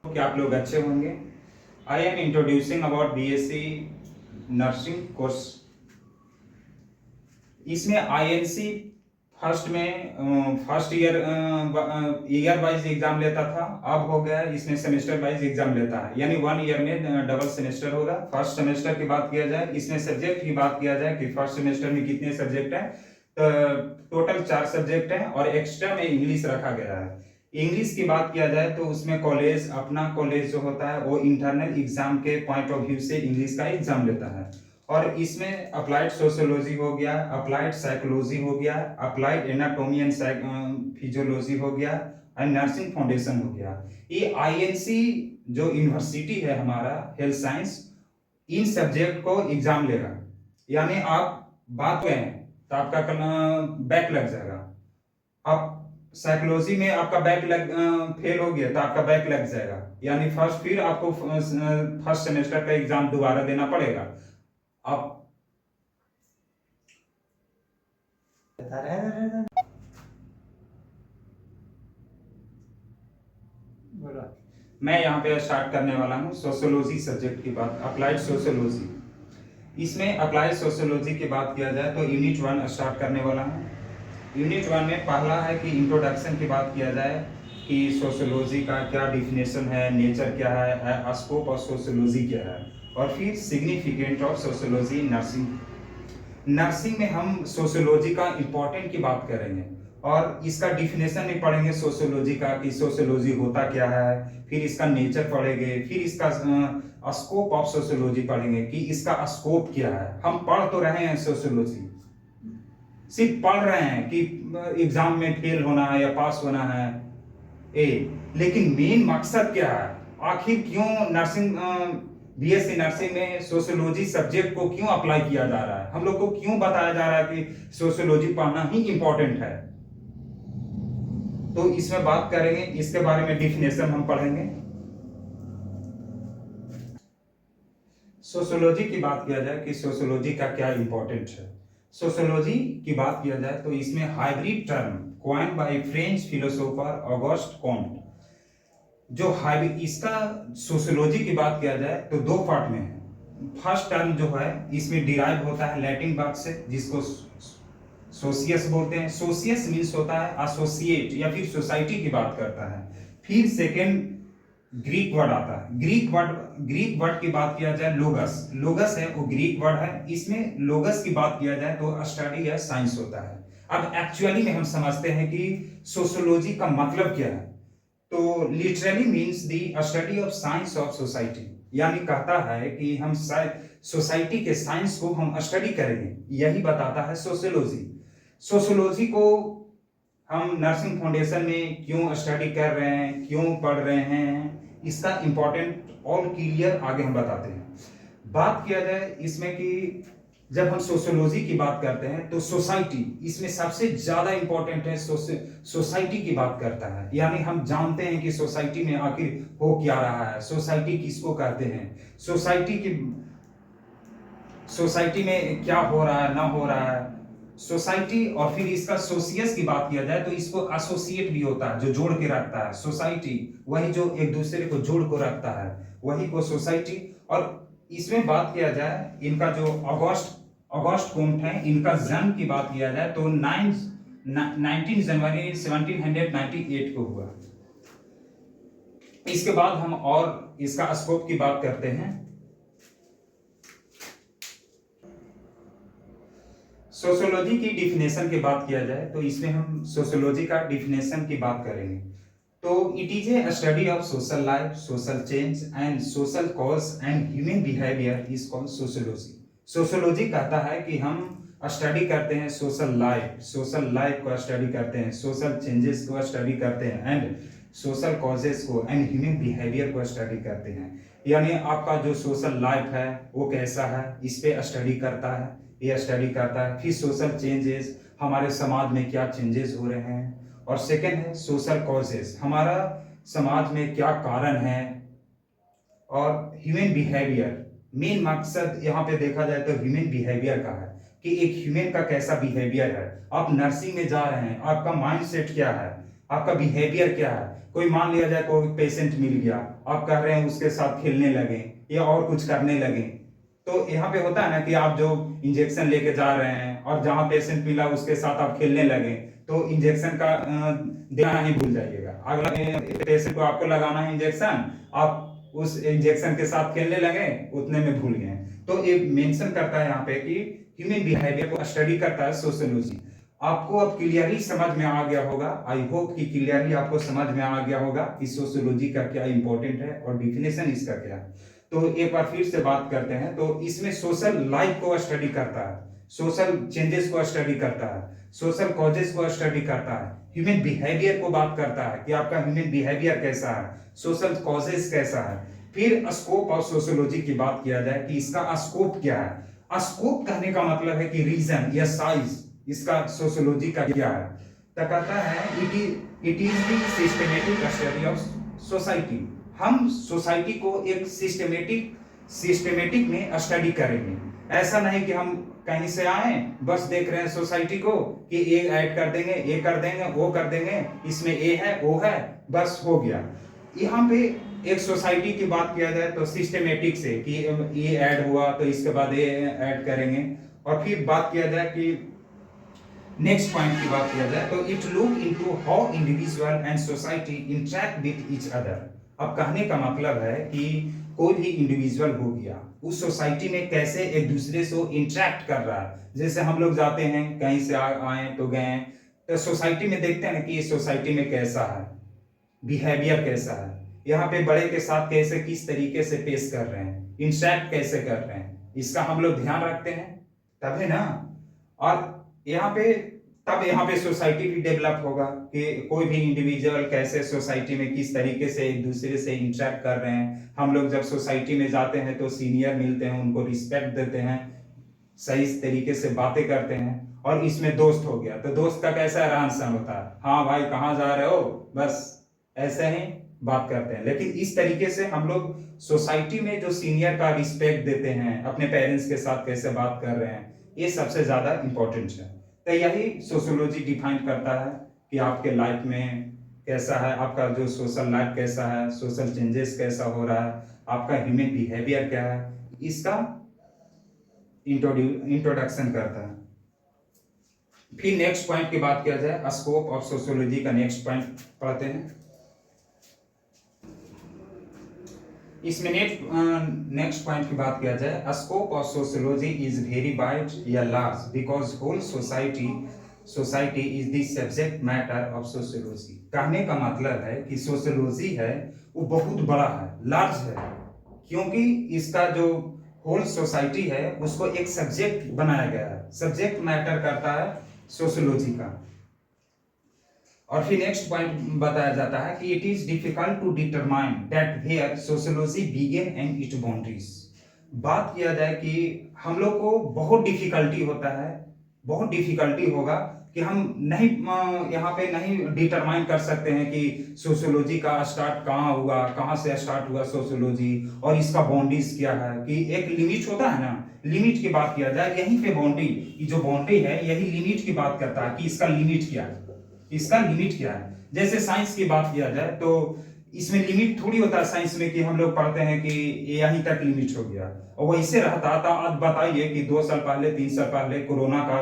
कि आप लोग अच्छे होंगे। I am introducing about BSc nursing course. इसमें आईएनसी फर्स्ट में फर्स्ट ईयर वाइज एग्जाम लेता था, अब हो गया इसमें सेमेस्टर वाइज एग्जाम लेता है, यानी 1 ईयर में डबल सेमेस्टर होगा। फर्स्ट सेमेस्टर की बात किया जाए, इसमें सब्जेक्ट की बात किया जाए कि फर्स्ट सेमेस्टर में कितने सब्जेक्ट हैं, तो टोटल 4 सब्जेक्ट हैं और एक्स्ट्रा में इंग्लिश रखा गया है। इंग्लिश की बात किया जाए तो उसमें कॉलेज, अपना कॉलेज जो होता है वो इंटरनल एग्जाम के पॉइंट ऑफ व्यू से इंग्लिश का एग्जाम लेता है। और इसमें अप्लाइड सोशियोलॉजी हो गया, अप्लाइड साइकोलॉजी हो गया, अप्लाइड एनाटॉमी एंड फिजियोलॉजी हो गया एंड नर्सिंग फाउंडेशन हो गया। ये आईएनसी जो यूनिवर्सिटी है हमारा हेल्थ साइंस, इन सब्जेक्ट को एग्जाम लेगा। यानी आप बात करें तो आपका बैक लग जाएगा। आप साइकोलॉजी में आपका बैक लग फेल हो गया तो आपका बैक लग जाएगा, यानी फिर आपको फर्स्ट सेमेस्टर का एग्जाम दोबारा देना पड़ेगा। आप मैं यहाँ पे स्टार्ट करने वाला हूँ सोशियोलॉजी सब्जेक्ट की बात, अप्लाइड सोशियोलॉजी। इसमें अप्लाइड सोशियोलॉजी की बात किया जाए तो यूनिट 1 स्टार्ट करने वाला हूँ। यूनिट 1 में पहला है कि इंट्रोडक्शन की बात किया जाए कि सोशियोलॉजी का क्या डिफिनेशन है, नेचर क्या है, स्कोप ऑफ सोशियोलॉजी क्या है, और फिर significant of sociology nursing. Nursing में हम सोशियोलॉजी का इम्पोर्टेंट की बात करेंगे और इसका डिफिनेशन भी पढ़ेंगे सोशियोलॉजी का कि सोशियोलॉजी होता क्या है, फिर इसका नेचर पढ़ेंगे, फिर इसका स्कोप ऑफ सोशियोलॉजी पढ़ेंगे कि इसका स्कोप क्या है। हम पढ़ तो रहे हैं सोशियोलॉजी, सिर्फ पढ़ रहे हैं कि एग्जाम में फेल होना है या पास होना है, लेकिन मेन मकसद क्या है, आखिर क्यों नर्सिंग बीएससी नर्सिंग में सोशियोलॉजी सब्जेक्ट को क्यों अप्लाई किया जा रहा है, हम लोग को क्यों बताया जा रहा है कि सोशियोलॉजी पढ़ना ही इंपॉर्टेंट है। तो इसमें बात करेंगे, इसके बारे में डिफिनेशन हम पढ़ेंगे। सोशियोलॉजी की बात किया जाए कि सोशियोलॉजी का क्या इंपॉर्टेंट है। सोशियोलॉजी की बात किया जाए तो इसमें hybrid term coined by French philosopher August Comte, जो हाइब्रिड, इसका सोशियोलॉजी की बात किया जाए तो 2 पार्ट में है। फर्स्ट टर्म जो है इसमें डिराइव होता है लैटिन वर्ड से, जिसको सोशियस बोलते हैं। सोशियस मीन्स होता है एसोसिएट या फिर सोसाइटी की बात करता है। फिर सेकेंड ग्रीक वर्ड आता है। ग्रीक वर्ड की बात किया जाए लोगस, लोगस है वो ग्रीक वर्ड है। इसमें लोगस की बात किया जाए तो स्टडी या साइंस होता है। अब एक्चुअली में हम समझते हैं कि सोशियोलॉजी का मतलब क्या है, तो literally means the study of science of society, यानी कहता है कि हम सोसाइटी के साइंस को हम स्टडी करेंगे, यही बताता है सोशियोलॉजी। सोशियोलॉजी को हम नर्सिंग फाउंडेशन में क्यों स्टडी कर रहे हैं, क्यों पढ़ रहे हैं, इसका इंपॉर्टेंट और क्लियर आगे हम बताते हैं। बात किया जाए इसमें कि जब हम सोशियोलॉजी की बात करते हैं तो सोसाइटी इसमें सबसे ज्यादा इंपॉर्टेंट है। सोसाइटी की बात करता है, यानी हम जानते हैं कि सोसाइटी में आखिर हो क्या रहा है, सोसाइटी किसको कहते हैं, सोसाइटी में क्या हो रहा है, ना हो रहा है सोसाइटी। और फिर इसका सोशियस की बात किया जाए तो इसको एसोसिएट भी होता है, जो जोड़ के रखता है। सोसाइटी वही जो एक दूसरे को जोड़ को रखता है, वही को सोसाइटी। और इसमें बात किया जाए इनका जो ऑगस्ट कॉम्ट है, इनका जन्म की बात किया जाए तो 19 जनवरी 1798 को हुआ। इसके बाद हम और इसका स्कोप की बात करते हैं। सोशियोलॉजी की डिफिनेशन की बात किया जाए तो इसमें हम सोशियोलॉजी का डिफिनेशन की बात करेंगे। तो it is a study of social life, social change and social cause and human behaviour is called sociology. Sociology कहता है कि हम स्टडी करते हैं सोशल लाइफ को स्टडी करते हैं, सोशल चेंजेस को स्टडी करते हैं एंड सोशल कॉजेस को एंड ह्यूमन बिहेवियर को स्टडी करते हैं। यानी आपका जो सोशल लाइफ है वो कैसा है, इस पे स्टडी करता है, ये स्टडी करता है। फिर सोशल चेंजेस, हमारे समाज में क्या चेंजेस हो रहे हैं, और सेकेंड है सोशल कॉजेस, हमारा समाज में क्या कारण है, और ह्यूमन बिहेवियर। मेन मकसद यहाँ पे देखा जाए तो ह्यूमन बिहेवियर का है कि एक ह्यूमन का कैसा बिहेवियर है। आप नर्सिंग में जा रहे हैं, आपका माइंड सेट क्या है, आपका बिहेवियर क्या है। कोई मान लिया जाए कोई पेशेंट मिल गया, आप कह रहे हैं उसके साथ खेलने लगे या और कुछ करने लगे, तो यहाँ पे होता है ना कि आप जो इंजेक्शन लेके जा रहे हैं और जहां पेशेंट मिला उसके साथ आप खेलने लगे, तो इंजेक्शन का देना ही भूल जाइएगा। अगला पेशेंट को आपको लगाना है इंजेक्शन, आप उस इंजेक्शन के साथ खेलने लगे, उतने में भूल गए। तो ये मेंशन करता है यहाँ पे कि ह्यूमन बिहेवियर को स्टडी करता है सोशियोलॉजी। आपको अब क्लियरली समझ में आ गया होगा, आई होप कि क्लियरली आपको समझ में आ गया होगा कि सोशियोलॉजी का क्या इंपॉर्टेंट है और डिफिनेशन इसका क्या है। तो एक बार फिर से बात करते हैं। तो इसमें सोशल लाइफ को स्टडी करता है, सोशल चेंजेस को स्टडी करता है, सोशल कॉजेस को स्टडी करता है, ह्यूमन बिहेवियर को बात करता है कि आपका ह्यूमन बिहेवियर कैसा है, सोशल कॉजेस कैसा है। फिर स्कोप ऑफ सोशियोलॉजी की बात किया जाए कि इसका स्कोप क्या है। स्कोप कहने का मतलब है कि रीजन या साइज इसका सोशियोलॉजी का क्या है। तो कहता है it is the systematic study of society. हम सोसाइटी को एक सिस्टमेटिक में स्टडी करेंगे। ऐसा नहीं कि हम कहीं से आए बस देख रहे हैं सोसाइटी को कि ये ऐड कर देंगे, ये कर देंगे, वो कर देंगे, इसमें ये है वो है, बस हो गया। यहाँ पे एक सोसाइटी की बात किया जाए तो सिस्टमेटिक से कि ये ऐड हुआ तो इसके बाद ये ऐड करेंगे। और फिर बात किया जाए कि नेक्स्ट पॉइंट की बात किया जाए तो it look into how individual and society interact with each other. अब कहने का मतलब है कि कोई भी इंडिविजुअल हो गया उस सोसाइटी में कैसे एक दूसरे से इंटरेक्ट कर रहा है। जैसे हम लोग जाते हैं कहीं से आए तो गए, तो सोसाइटी में देखते हैं कि इस सोसाइटी में कैसा है, बिहेवियर कैसा है, यहाँ पे बड़े के साथ कैसे किस तरीके से पेश कर रहे हैं, इंटरेक्ट कैसे कर रहे हैं, इसका हम लोग ध्यान रखते हैं तभी ना। और यहाँ पे सोसाइटी भी डेवलप होगा कि कोई भी इंडिविजुअल कैसे सोसाइटी में किस तरीके से एक दूसरे से इंटरेक्ट कर रहे हैं। हम लोग जब सोसाइटी में जाते हैं तो सीनियर मिलते हैं, उनको रिस्पेक्ट देते हैं, सही तरीके से बातें करते हैं। और इसमें दोस्त हो गया तो दोस्त का कैसा रहन सहन होता है, हाँ भाई कहाँ जा रहे हो, बस ऐसे ही बात करते हैं। लेकिन इस तरीके से हम लोग सोसाइटी में जो सीनियर का रिस्पेक्ट देते हैं, अपने पेरेंट्स के साथ कैसे बात कर रहे हैं, ये सबसे ज्यादा इंपॉर्टेंट है। तो यही सोशियोलॉजी डिफाइन करता है कि आपके लाइफ में कैसा है, आपका जो सोशल लाइफ कैसा है, सोशल चेंजेस कैसा हो रहा है, आपका ह्यूमन बिहेवियर क्या है, इसका इंट्रोडक्शन करता है। फिर नेक्स्ट पॉइंट की बात किया जाए, स्कोप ऑफ सोशियोलॉजी का नेक्स्ट पॉइंट पढ़ते हैं। इसमें नेक्स्ट पॉइंट की बात किया जाए, scope of sociology is very wide या large because whole society is the subject matter of sociology. कहने का मतलब है कि सोशियोलॉजी है वो बहुत बड़ा है, लार्ज है, क्योंकि इसका जो होल सोसाइटी है उसको एक सब्जेक्ट बनाया गया है, सब्जेक्ट मैटर करता है सोशियोलॉजी का। और फिर नेक्स्ट पॉइंट बताया जाता है कि it is difficult to determine that where sociology begin and its boundaries. बात किया जाए कि हम लोग को बहुत डिफिकल्टी होता है, बहुत डिफिकल्टी होगा कि हम नहीं यहाँ पे नहीं डिटरमाइन कर सकते हैं कि सोशियोलॉजी का स्टार्ट कहाँ हुआ, कहाँ से स्टार्ट हुआ सोशियोलॉजी, और इसका बाउंड्रीज क्या है। कि एक लिमिट होता है ना, लिमिट की बात किया जाए, यहीं पे बाउंड्री, जो बाउंड्री है यही लिमिट की बात करता है कि इसका लिमिट क्या है, इसका लिमिट क्या है। जैसे साइंस की बात किया जाए तो इसमें लिमिट थोड़ी होता है साइंस में कि हम लोग पढ़ते हैं कि यहीं तक लिमिट हो गया, और वैसे रहता था। अब बताइए कि 2 साल पहले 3 साल पहले कोरोना का